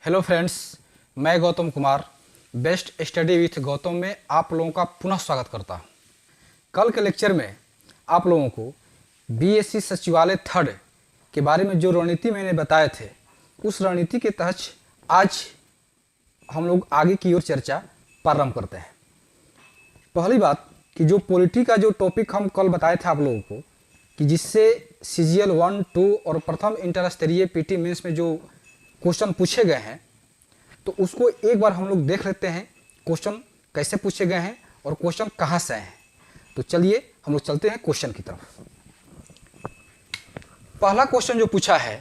Hello friends, मैं Gautam Kumar best study with Gautam में आप लोगों का पुनः स्वागत करता हूं। कल के लेक्चर में आप लोगों को बीएससी सचिवालय थर्ड के बारे में जो रणनीति मैंने बताए थे, उस रणनीति के तहत आज हम लोग आगे की ओर चर्चा प्रारंभ करते हैं। पहली बात कि जो पॉलिटी का जो टॉपिक हम कल बताए थे आप लोगों को कि जिससे CGL 1, 2 और प्रथम इंटर स्तरीय पीटी मेंस में जो क्वेश्चन पूछे गए हैं, तो उसको एक बार हम लोग देख लेते हैं क्वेश्चन कैसे पूछे गए हैं और क्वेश्चन कहाँ से आए हैं। तो चलिए हम लोग चलते हैं क्वेश्चन की तरफ। पहला क्वेश्चन जो पूछा है,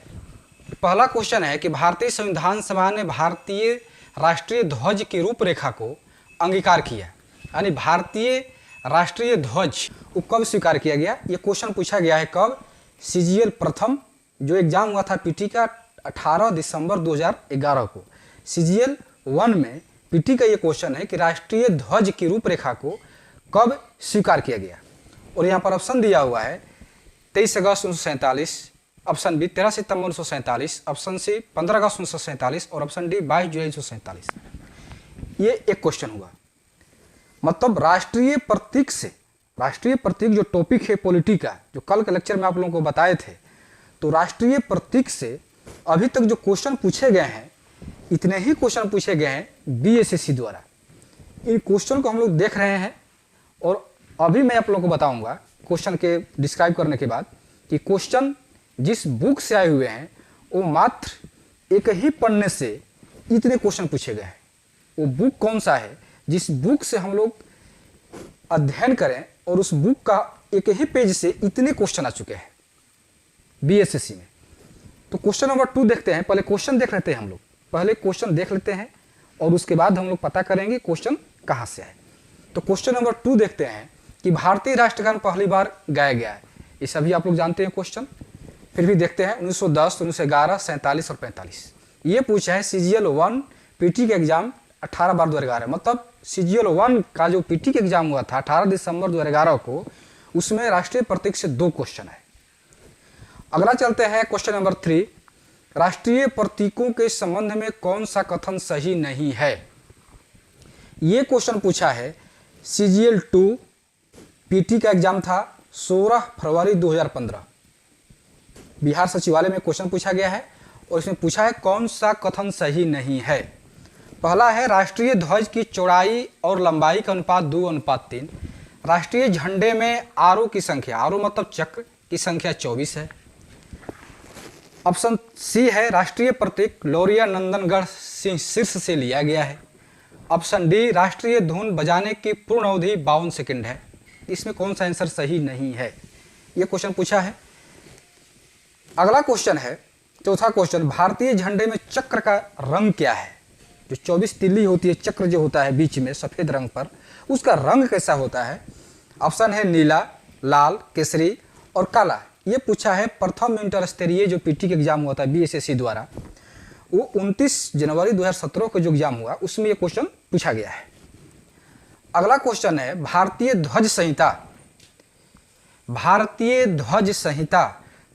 पहला क्वेश्चन है कि भारतीय संविधान सभा ने भारतीय राष्ट्रीय ध्वज की रूपरेखा को अंगीकार किया, यानी भारतीय राष्ट्रीय ध्वज को कब स्वीकार किया गया। ये क्वेश्चन पूछा गया है कब? CGL प्रथम जो एग्जाम हुआ था पीटी का 18 दिसंबर 2011 को। CGL 1 में पीटी का ये क्वेश्चन है कि राष्ट्रीय ध्वज की रूपरेखा को कब स्वीकार किया गया। और यहाँ पर ऑप्शन दिया हुआ है 23 अगस्त 1947, ऑप्शन बी 13 सितंबर 1947, ऑप्शन सी 15 अगस्त 1947 और ऑप्शन डी 22 जुलाई 1947। ये एक क्वेश्चन हुआ। मतलब राष्ट्रीय प्रतीक से, राष्ट्रीय प्रतीक जो टॉपिक है पॉलिटी का, जो कल के लेक्चर में आप लोगों को बताए थे, तो राष्ट्रीय प्रतीक से अभी तक जो क्वेश्चन पूछे गए हैं, इतने ही क्वेश्चन पूछे गए हैं बीएसएससी द्वारा। इन क्वेश्चन को हम लोग देख रहे हैं और अभी मैं आप लोगों को बताऊंगा क्वेश्चन के डिस्क्राइब करने के बाद कि क्वेश्चन जिस बुक से आए हुए हैं वो मात्र एक ही पन्ने से इतने क्वेश्चन पूछे गए हैं। वो बुक कौन सा है जिस बुक से हम लोग अध्ययन करें और उस बुक का एक ही पेज से इतने क्वेश्चन आ चुके हैं बीएसएससी में। तो क्वेश्चन नंबर 2 देखते हैं। पहले क्वेश्चन देख लेते हैं हम लोग, पहले क्वेश्चन देख लेते हैं और उसके बाद हम लोग पता करेंगे क्वेश्चन कहाँ से आए। तो क्वेश्चन नंबर 2 देखते हैं कि भारतीय राष्ट्रगान पहली बार गाया गया है। ये सभी आप लोग जानते हैं क्वेश्चन, फिर भी देखते हैं 1910, 1911, 47 और 45। ये पूछा है CGL 1 पीटी का एग्जाम 18 बार 2011। मतलब CGL 1 का जो पीटी का एग्जाम हुआ था 18 दिसंबर 2011 को, उसमें राष्ट्रीय प्रतीक से 2 क्वेश्चन है। अगला चलते हैं क्वेश्चन नंबर 3। राष्ट्रीय प्रतीकों के संबंध में कौन सा कथन सही नहीं है। ये क्वेश्चन पूछा है CGL 2 पीटी का एग्जाम था 16 फरवरी 2015। बिहार सचिवालय में क्वेश्चन पूछा गया है और इसमें पूछा है कौन सा कथन सही नहीं है। पहला है राष्ट्रीय ध्वज की चौड़ाई और लंबाई का अनुपात 2:3। राष्ट्रीय झंडे में आरो की संख्या, आरो मतलब चक्र की संख्या 24 है। ऑप्शन सी है राष्ट्रीय प्रतीक लौरिया नंदनगढ़ शीर्ष से लिया गया है। ऑप्शन डी राष्ट्रीय धुन बजाने की पूर्ण अवधि 52 सेकंड है। इसमें कौन सा आंसर सही नहीं है, यह क्वेश्चन पूछा है। अगला क्वेश्चन है, चौथा क्वेश्चन, भारतीय झंडे में चक्र का रंग क्या है। जो 24 तिल्ली होती है, चक्र जो होता है बीच में सफेद रंग पर, उसका रंग कैसा होता है। ऑप्शन है नीला, लाल, केसरी और काला। ये पूछा है प्रथम इंटर स्तरीय जो पीटी का एग्जाम हुआ था बीएसएससी द्वारा, वो 29 जनवरी 2017 का जो एग्जाम हुआ उसमें ये क्वेश्चन पूछा गया है। अगला क्वेश्चन है भारतीय ध्वज संहिता, भारतीय ध्वज संहिता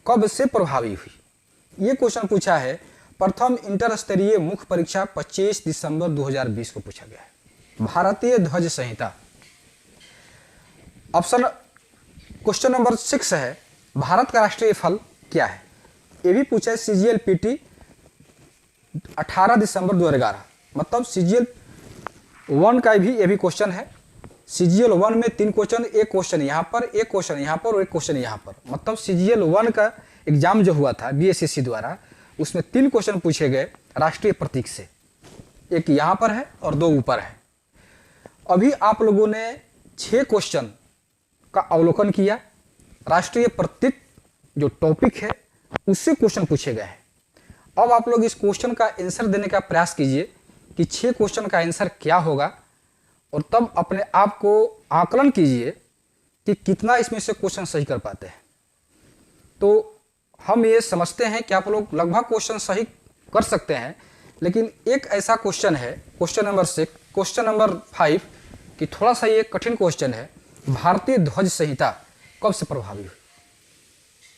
कब से प्रभावी हुई। ये क्वेश्चन पूछा है प्रथम इंटर स्तरीय मुख्य परीक्षा 25 दिसंबर 2020 को पूछा गया है। भारतीय ध्वज संहिता। ऑप्शन क्वेश्चन नंबर 6 है भारत का राष्ट्रीय फल क्या है। ये भी पूछा है CGL पीटी 18 दिसंबर 2011। मतलब CGL 1 का भी ये भी क्वेश्चन है। CGL 1 में 3 क्वेश्चन, एक क्वेश्चन यहाँ पर, एक क्वेश्चन यहाँ पर और एक क्वेश्चन यहाँ पर। मतलब CGL 1 का एग्जाम जो हुआ था बीएसएससी द्वारा, उसमें 3 क्वेश्चन पूछे गए राष्ट्रीय प्रतीक से। एक यहाँ पर है और 2 ऊपर है। अभी आप लोगों ने 6 क्वेश्चन का अवलोकन किया। राष्ट्रीय प्रतीक जो टॉपिक है उससे क्वेश्चन पूछे गए हैं। अब आप लोग इस क्वेश्चन का आंसर देने का प्रयास कीजिए कि 6 क्वेश्चन का आंसर क्या होगा, और तब अपने आप को आकलन कीजिए कि कितना इसमें से क्वेश्चन सही कर पाते हैं। तो हम ये समझते हैं कि आप लोग लगभग क्वेश्चन सही कर सकते हैं, लेकिन एक ऐसा क्वेश्चन है क्वेश्चन नंबर 6, क्वेश्चन नंबर 5 कि थोड़ा सा ये कठिन क्वेश्चन है। भारतीय ध्वज संहिता कब से प्रभावी हुई।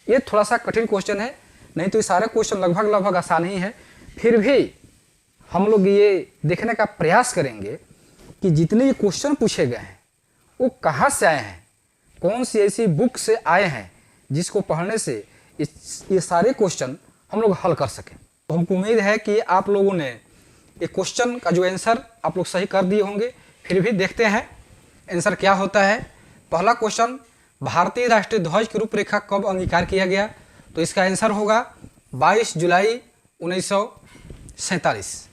ये थोड़ा सा कठिन क्वेश्चन है, नहीं तो ये सारे क्वेश्चन लगभग आसान ही है। फिर भी हम लोग ये देखने का प्रयास करेंगे कि जितने ये क्वेश्चन पूछे गए हैं वो कहाँ से आए हैं, कौन सी ऐसी बुक से आए हैं जिसको पढ़ने से ये सारे क्वेश्चन हम लोग हल कर सकें। तो हमको उम्मीद है कि आप लोगों ने ये क्वेश्चन का जो आंसर आप लोग सही कर दिए होंगे। फिर भी देखते हैं आंसर क्या होता है। पहला क्वेश्चन, भारतीय राष्ट्रीय ध्वज की रूपरेखा कब अंगीकार किया गया? तो इसका आंसर होगा 22 जुलाई 1947।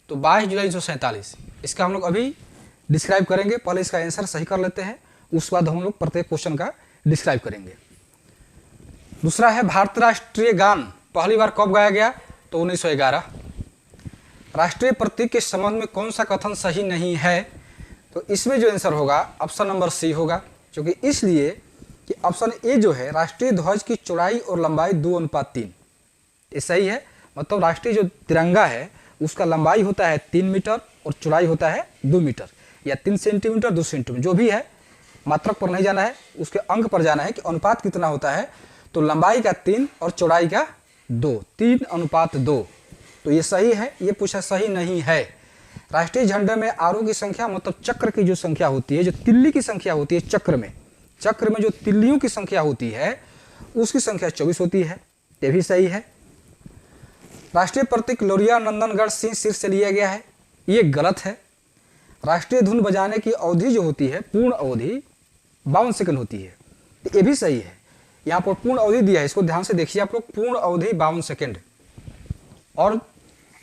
तो 22 जुलाई 1947 इसका हम लोग अभी डिस्क्राइब करेंगे। पहले इसका आंसर सही कर लेते हैं, उसके बाद हम लोग प्रत्येक क्वेश्चन का डिस्क्राइब करेंगे। दूसरा है, भारतीय राष्ट्रीय गान पहली बार कब गाया गया? तो 1911। राष्ट्रीय प्रतीक के संबंध में कौन सा कथन सही नहीं है? तो इसमें जो आंसर होगा ऑप्शन नंबर सी होगा, क्योंकि इसलिए कि ऑप्शन ए जो है, राष्ट्रीय ध्वज की चौड़ाई और लंबाई 2:3, ये सही है। मतलब राष्ट्रीय जो तिरंगा है उसका लंबाई होता है 3 मीटर और चौड़ाई होता है 2 मीटर या 3 सेंटीमीटर 2 सेंटीमीटर, जो भी है। मात्रक पर नहीं जाना है, उसके अंक पर जाना है कि अनुपात कितना होता है। तो लंबाई का 3 और चौड़ाई का 2, 3:2। तो ये सही है, ये पूछा सही नहीं है। राष्ट्रीय झंडे में आरों की संख्या मतलब चक्र की जो संख्या होती है, जो तिल्ली की संख्या होती है चक्र में जो तिल्लियों की संख्या होती है उसकी संख्या 24 होती है, ये भी सही है। राष्ट्रीय प्रतीक लोरिया नंदनगढ़ सिंह सिर से लिया गया है, ये गलत है। राष्ट्रीय धुन बजाने की अवधि जो होती है, पूर्ण अवधि 52 सेकंड होती है, तो ये भी सही है। यहाँ पर पूर्ण अवधि दिया है, इसको ध्यान से देखिए आप लोग, पूर्ण अवधि 52 सेकंड। और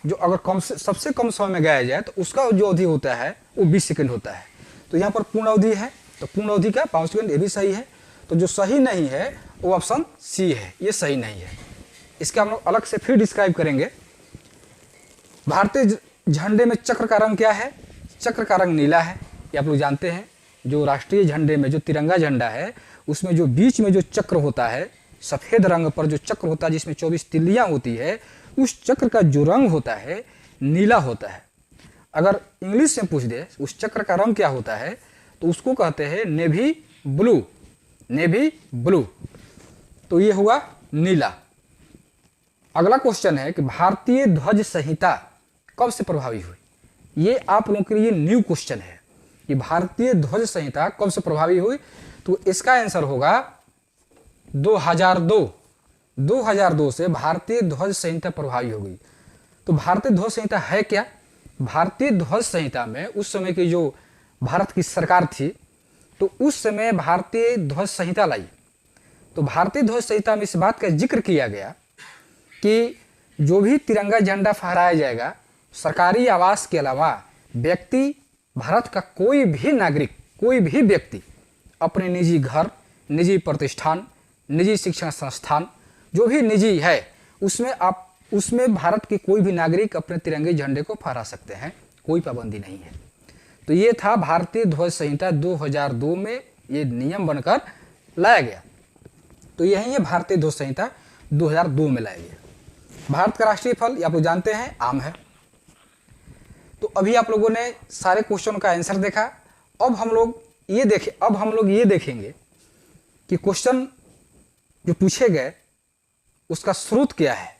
जो अगर सबसे कम समय में गाया जाए तो उसका जो अवधि होता है वो 20 सेकंड होता है। तो यहाँ पर पूर्ण अवधि है, तो पूर्ण अवधि का 52 सेकंड, ये भी सही है। तो जो सही नहीं है वो ऑप्शन सी है, ये सही नहीं है। इसका हम लोग अलग से फिर डिस्क्राइब करेंगे। भारतीय झंडे में चक्र का रंग क्या है? चक्र का रंग नीला है, ये आप लोग जानते हैं। जो राष्ट्रीय झंडे में जो तिरंगा झंडा है उसमें जो बीच में जो चक्र होता है, सफ़ेद रंग पर जो चक्र होता है जिसमें 24 तिल्लियाँ होती है, उस चक्र का जो रंग होता है नीला होता है। अगर इंग्लिश में पूछ दे उस चक्र का रंग क्या होता है तो उसको कहते हैं नेवी ब्लू, नेवी ब्लू। तो ये हुआ नीला। अगला क्वेश्चन है कि भारतीय ध्वज संहिता कब से प्रभावी हुई? ये आप लोगों के लिए न्यू क्वेश्चन है कि भारतीय ध्वज संहिता कब से प्रभावी हुई। तो इसका आंसर होगा 2002। 2002 से भारतीय ध्वज संहिता प्रभावी हो गई। तो भारतीय ध्वज संहिता है क्या? भारतीय ध्वज संहिता में उस समय की जो भारत की सरकार थी तो उस समय भारतीय ध्वज संहिता लाई। तो भारतीय ध्वज संहिता में इस बात का जिक्र किया गया कि जो भी तिरंगा झंडा फहराया जाएगा, सरकारी आवास के अलावा व्यक्ति, भारत का कोई भी नागरिक, कोई भी व्यक्ति अपने निजी घर, निजी प्रतिष्ठान, निजी शिक्षण संस्थान, जो भी निजी है उसमें भारत के कोई भी नागरिक अपने तिरंगे झंडे को फहरा सकते हैं, कोई पाबंदी नहीं है। तो ये था भारतीय ध्वज संहिता 2002 में ये नियम बनकर लाया गया। तो यही है भारतीय ध्वज संहिता 2002 में लाया गया। भारत का राष्ट्रीय फल आप लोग जानते हैं आम है। तो अभी आप लोगों ने सारे क्वेश्चन का आंसर देखा। अब हम लोग ये देखेंगे कि क्वेश्चन जो पूछे गए उसका स्रोत क्या है।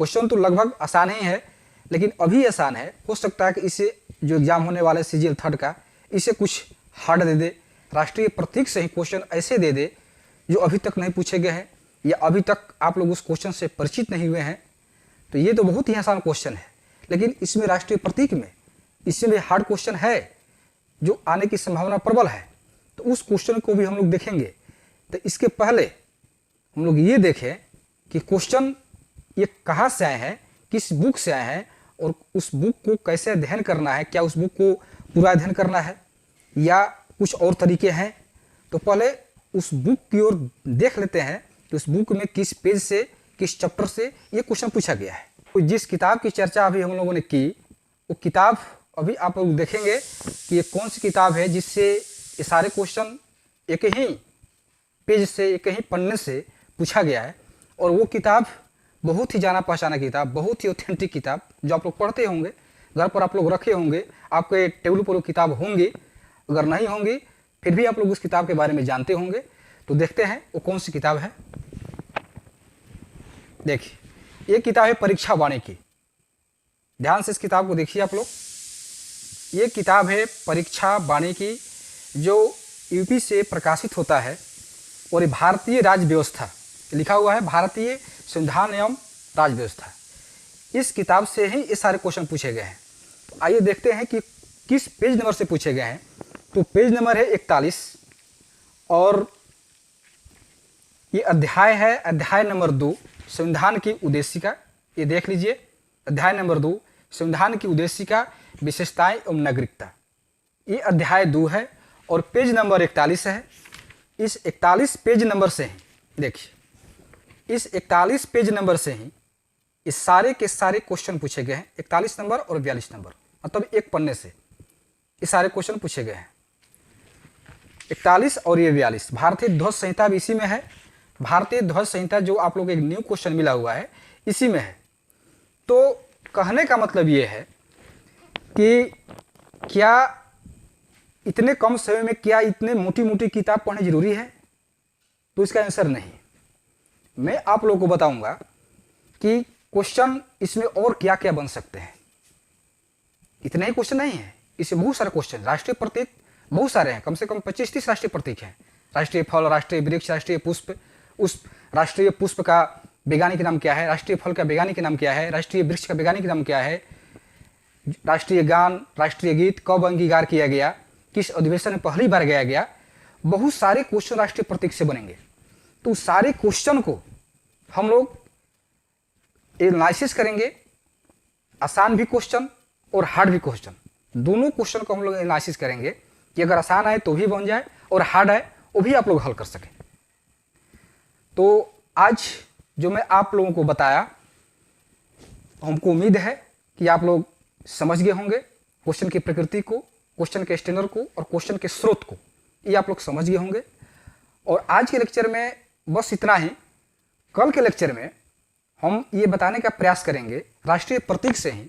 क्वेश्चन तो लगभग आसान ही है, लेकिन अभी आसान है, हो सकता है कि इसे जो एग्जाम होने वाले CGL 3rd का, इसे कुछ हार्ड दे दे। राष्ट्रीय प्रतीक से ही क्वेश्चन ऐसे दे दे जो अभी तक नहीं पूछे गए हैं या अभी तक आप लोग उस क्वेश्चन से परिचित नहीं हुए हैं। तो ये तो बहुत ही आसान क्वेश्चन है, लेकिन इसमें राष्ट्रीय प्रतीक में इसमें हार्ड क्वेश्चन है जो आने की संभावना प्रबल है। तो उस क्वेश्चन को भी हम लोग देखेंगे। तो इसके पहले हम लोग ये देखें कि क्वेश्चन ये कहाँ से आए हैं, किस बुक से आए हैं और उस बुक को कैसे अध्ययन करना है। क्या उस बुक को पूरा अध्ययन करना है या कुछ और तरीके हैं? तो पहले उस बुक की ओर देख लेते हैं कि उस बुक में किस पेज से, किस चैप्टर से ये क्वेश्चन पूछा गया है। तो जिस किताब की चर्चा अभी हम लोगों ने की, वो किताब अभी आप लोग देखेंगे कि ये कौन सी किताब है जिससे ये सारे क्वेश्चन एक ही पेज से, एक ही पन्ने से पूछा गया है। और वो किताब बहुत ही जाना पहचाना किताब, बहुत ही ऑथेंटिक किताब, जो आप लोग पढ़ते होंगे, घर पर आप लोग रखे होंगे, आपके टेबल पर वो किताब होंगी, अगर नहीं होंगी फिर भी आप लोग उस किताब के बारे में जानते होंगे। तो देखते हैं वो कौन सी किताब है। देखिए, ये किताब है परीक्षा वाणी की, ध्यान से इस किताब को देखिए आप लोग। ये किताब है परीक्षा वाणी की, जो यूपी से प्रकाशित होता है, और ये भारतीय राज्य व्यवस्था लिखा हुआ है, भारतीय संविधान एवं राज्य व्यवस्था। इस किताब से ही ये सारे क्वेश्चन पूछे गए हैं। तो आइए देखते हैं कि किस पेज नंबर से पूछे गए हैं। तो पेज नंबर है 41 और ये अध्याय है अध्याय नंबर 2 संविधान की उद्देशिका। ये देख लीजिए, अध्याय नंबर 2 संविधान की उद्देशिका, विशेषताएं एवं नागरिकता। ये अध्याय 2 है और पेज नंबर 41 है। इस 41 पेज नंबर से ही देखिए, इस 41 पेज नंबर से ही इस सारे के सारे क्वेश्चन पूछे गए हैं। 41 नंबर और 42 नंबर, मतलब एक पन्ने से ये सारे क्वेश्चन पूछे गए हैं। 41 और ये 42। भारतीय ध्वज संहिता भी इसी में है। भारतीय ध्वज संहिता जो आप लोग एक न्यू क्वेश्चन मिला हुआ है, इसी में है। तो कहने का मतलब ये है कि क्या इतने कम समय में क्या इतने मोटी मोटी किताब पढ़नी जरूरी है? तो इसका आंसर नहीं। मैं आप लोगों को बताऊंगा कि क्वेश्चन इसमें और क्या क्या बन सकते हैं। इतने ही क्वेश्चन नहीं है, इसमें बहुत सारे क्वेश्चन, राष्ट्रीय प्रतीक बहुत सारे हैं, कम से कम 25-30 राष्ट्रीय प्रतीक हैं। राष्ट्रीय फल, राष्ट्रीय वृक्ष, राष्ट्रीय पुष्प, उस राष्ट्रीय पुष्प का वैज्ञानिक नाम क्या है, राष्ट्रीय फल का वैज्ञानिक नाम क्या है, राष्ट्रीय वृक्ष का वैज्ञानिक नाम क्या है, राष्ट्रीय गान, राष्ट्रीय गीत कब अंगीकार किया गया, किस अधिवेशन में पहली बार गाया गया। बहुत सारे क्वेश्चन राष्ट्रीय प्रतीक से बनेंगे। तो सारे क्वेश्चन को हम लोग एनालिसिस करेंगे, आसान भी क्वेश्चन और हार्ड भी क्वेश्चन, दोनों क्वेश्चन को हम लोग एनालिसिस करेंगे कि अगर आसान आए तो भी बन जाए और हार्ड आए वो भी आप लोग हल कर सकें। तो आज जो मैं आप लोगों को बताया, हमको उम्मीद है कि आप लोग समझ गए होंगे क्वेश्चन की प्रकृति को, क्वेश्चन के स्टैंडर्ड को और क्वेश्चन के स्रोत को, ये आप लोग समझ गए होंगे। और आज के लेक्चर में बस इतना ही। कल के लेक्चर में हम ये बताने का प्रयास करेंगे राष्ट्रीय प्रतीक से ही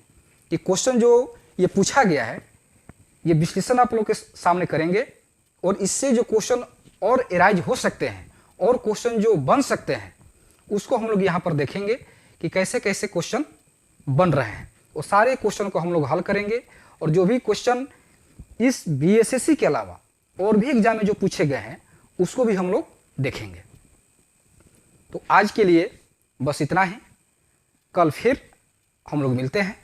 कि क्वेश्चन जो ये पूछा गया है, ये विश्लेषण आप लोग के सामने करेंगे और इससे जो क्वेश्चन और एराइज हो सकते हैं और क्वेश्चन जो बन सकते हैं उसको हम लोग यहाँ पर देखेंगे कि कैसे कैसे क्वेश्चन बन रहे हैं। वो सारे क्वेश्चन को हम लोग हल करेंगे और जो भी क्वेश्चन इस बीएसएससी के अलावा और भी एग्जाम में जो पूछे गए हैं उसको भी हम लोग देखेंगे। तो आज के लिए बस इतना ही। कल फिर हम लोग मिलते हैं।